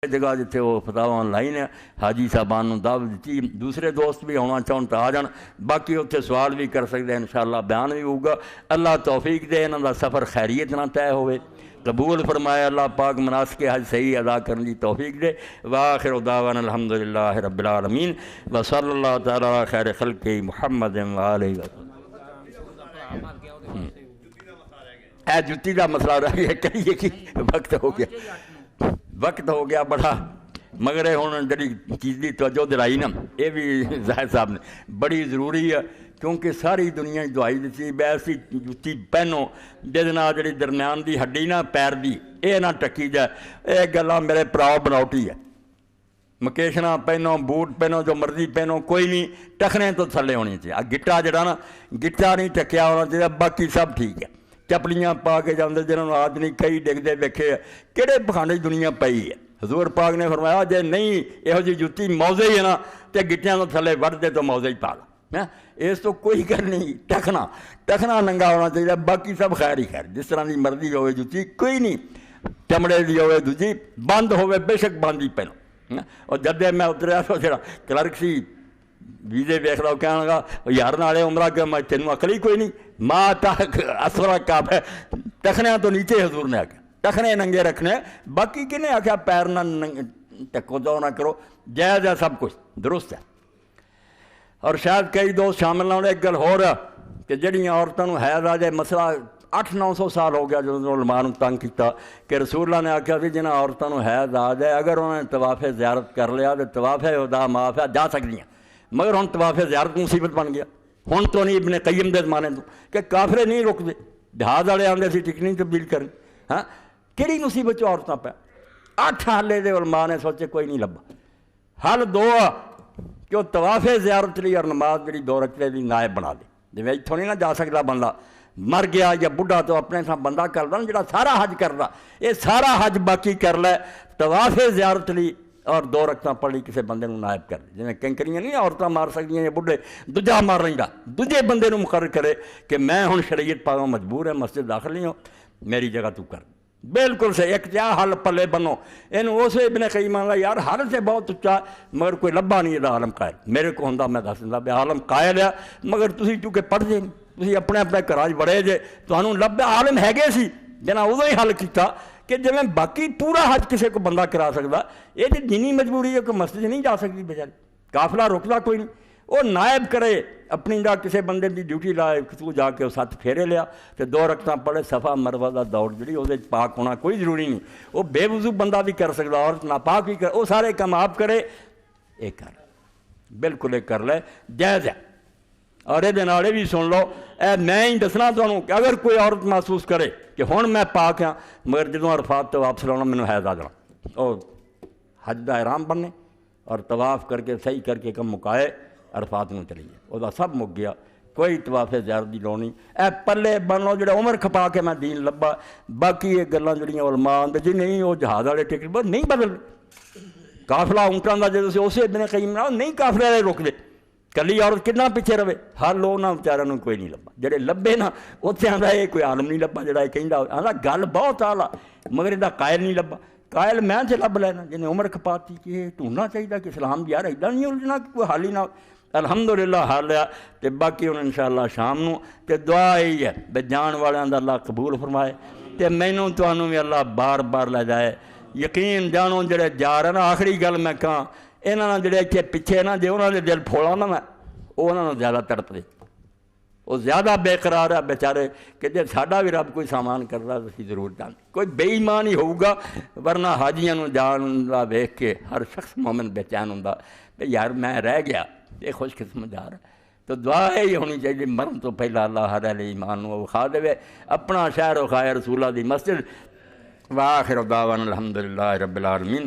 جگہ جتنے وہ فتوا آن لائن ہے حاجی صاحبان نوں دعوت دیتی، دوسرے دوست بھی آنا چاہن تو آ جان، باقی اتنے سوال بھی کر سکتے ہیں، انشاءاللہ بیان بھی ہوگا۔ اللہ توفیق دے، انہاں دا سفر خیریت نہ طے ہوئے، قبول فرمائے اللہ پاک، مناسک حج صحیح ادا کرنے کی توفیق دے۔ وآخر دعوانا الحمدللہ رب العالمین وصلی اللہ تعالی علی خیر خلقہ محمد وآلہ وسلم۔ اے جتی دا مسئلہ رہ گیا، کریے کی وقت ہو گیا بڑا، مگر ہوں جڑی چیز کی توجہ دلائی نا، یہ بھی زاہد صاحب نے بڑی ضروری ہے، کیونکہ ساری دنیا دعائی دیتی ایسی جتی پہنو جہد جڑی درمیان دی ہڈی نہ پیر دی یہ نہ ٹکی جائے، یہ گلاں میرے پراؤ بناوٹی ہے۔ مکیشنا پہنو، بوٹ پہنو، جو مرضی پہنو، کوئی نہیں ٹکنے تو تھلے ہونی چاہیے۔ گٹا جڑا نا گٹا نہیں ٹکیا ہونا چاہیے، باقی سب ٹھیک ہے۔ چپلیاں پا کے جاندے جنہوں نے آج نہیں کئی ڈگدے ویکھے کہڑے بخانے دنیا پئی ہے۔ حضور پاک نے فرمایا جے نہیں یہو جی جتی موزے ہی ہے نا تے گٹیاں تو تھلے وڑ دے تو موزے ہی پا لا، اس تو کوئی گل نہیں۔ ٹکنا ننگا ہونا چاہیے، باقی سب خیر ہی خیر، جس طرح دی مرضی ہوئے جتی کوئی نہیں، چمڑے دی ہوئے دوجی بند ہوئے بے شک بند ہی پہنو۔ اور جدے میں اتریا تو جڑا کلرک سی ویزے ویکھ لو کہنے لگا یار نالے عمرہ کہ میں تینوں عقل ہی کوئی نہیں، ماں تک اسورا کعب ہے، ٹکنے تو نیچے حضور نے آکھا ٹکنے ننگے رکھنے، باقی کنے آکھا پیر نہ ٹکو دو نہ کرو، جائز ہے سب کچھ درست ہے۔ اور شاید کئی دوست شامل نہ ہونے، ایک گل ہو رہا کہ جڑیاں عورتوں کو حیض آ جائے، مسئلہ 800-900 سال ہو گیا جو علماء نے تنگ کیتا کہ رسول اللہ نے آکھا بھی جنہاں عورتوں کو حیض آ جائے اگر انہوں نے طواف زیارت کر لیا تو طواف ودا معاف ہے، جا سکتی ہیں، مگر ہن طواف زیارت مصیبت بن گیا۔ ہن تو نہیں ابن قیم دے زمانے تو کہ کافرے نہیں رک دے، جہاز والے آندے سی ٹکٹ نہیں تبدیل کریں، ہاں کہڑی مصیبت چ عورتاں پہ 8 حالے دے علماء نے سوچے کوئی نہیں لبا۔ حل 2 کہ وہ طواف زیارت لی اور نماز جڑی 2 رکعتے دی نائب بنا دے، جویں اتھوں نہیں نہ جا سکتا بندہ، مر گیا یا بڑھا تو اپنے ساتھ بندہ کردا نا جڑا سارا حج کردا، یہ سارا حج باقی کر لے، طواف زیارت لی اور 2 رکعتاں پڑھ لی کسی بندے نوں نائب کر دے، جویں کنکریاں نہیں عورتاں مار سکدیاں یا بڈھے دوجا مار لیندا، دوجے بندے نوں مقرر کرے کہ میں ہن شریعت پاکوں مجبور ہے مسجد داخل نہیں ہو، میری جگہ تو کر، بالکل سے ایک جا حل پلے بنو۔ انہوں اسے ابن قیم آنگا یار حل سے بہت اچھا مگر کوئی لبا نہیں یہ عالم قائل، میرے کو ہوندا میں دس دیندا بھی عالم قائل ہے، مگر تسی چونکہ پڑھ دے نہیں، تسی اپنے گھراں بڑے جے تانوں لبا عالم ہے سی جنہاں ادوں ہی حل کیتا کہ جویں باقی پورا حج کسی کو بندہ کرا سکتا، یہ جی دینی مجبوری ہے کہ مسجد نہیں جا سکتی بیچاری، قافلہ رکدا کوئی نہیں، وہ نائب کرے اپنی جا کسی بندے دی ڈیوٹی لائے تو جا کے 7 پھیرے لیا تو 2 رکعتاں پڑھے، صفا مروہ دا دوڑ جڑی وہ پاک ہونا کوئی ضروری نہیں، وہ بے وضو بندہ بھی کر سکتا اور ناپاک بھی کر، وہ سارے کام آپ کرے، ایک کر بالکل ایک کر لے جائز ہے۔ اور یہ بھی سن لو، اے میں ہی دسنا تمہیں کہ اگر کوئی عورت محسوس کرے کہ ہن میں پاک ہاں مگر جدوں عرفات تو واپس لاؤنا مینوں حیض آ جانا، اور حج دا احرام بننے اور طواف کر کے صحیح کر کے کم مکائے عرفات میں چلی گئے، وہ سب مک گیا، کوئی طواف زیارت دی لوڑ نہیں۔ اے پلے بن لو جڑے عمر کھپا کے میں دین لبا، باقی یہ گلاں جڑیاں علماء آندے جی نہیں وہ جہاز والے ٹکٹ بس نہیں بدل، قافلہ اونٹاں دا جدوں اسے ابن قیم نہ نہیں قافلے والے روک دے، کلی عورت کتنا پیچھے رہے، ہر لوگ نہ بیچاروں کوئی نہیں لبا، جڑے لبے نا اتنے آندا یہ کوئی عالم نہیں لبا جڑا یہ کہندا آندا گل بہت اعلیٰ مگر یہ قائل نہیں لبا، قائل میں تے لب لینا جنہیں عمر کھپاتی کہ ڈھونڈنا چاہیے کہ اسلام یار ایڈا نہیں الجھنا کہ کوئی حال ہی نہ، الحمدللہ حال لیا تے باقی ہوں انشاءاللہ شام نو تے دعا یہی ہے بے جان والوں دا اللہ قبول فرمائے تے مینوں تانوں بھی اللہ بار بار لے جائے، یقین جانو جڑے جا رہے نا، آخری گل میں کہاں انہاں جڑے اتنے پیچھے نا جے انہاں دے دل پھوڑا نا میں انہاں زیادہ تڑپ دے، وہ زیادہ بے قرار ہے بیچارے کہ جے ساڈا بھی رب کوئی سامان کر رہا تو اسی ضرور جانتے، کوئی بے ایمان ہی ہوگا، ورنہ حاجیاں نوں جان دا ویکھ کے ہر شخص مومن بے چین ہوندا کہ یار میں رہ گیا، یہ خوش قسمت جا رہا، تو دعا یہی ہونی چاہیے مرن تو پہلا اللہ ہر اہل ایمان نوں وکھا دے اپنا شہر وکھائے رسول اللہ دی مسجد۔ وآخر دعوانا الحمدللہ رب العالمین۔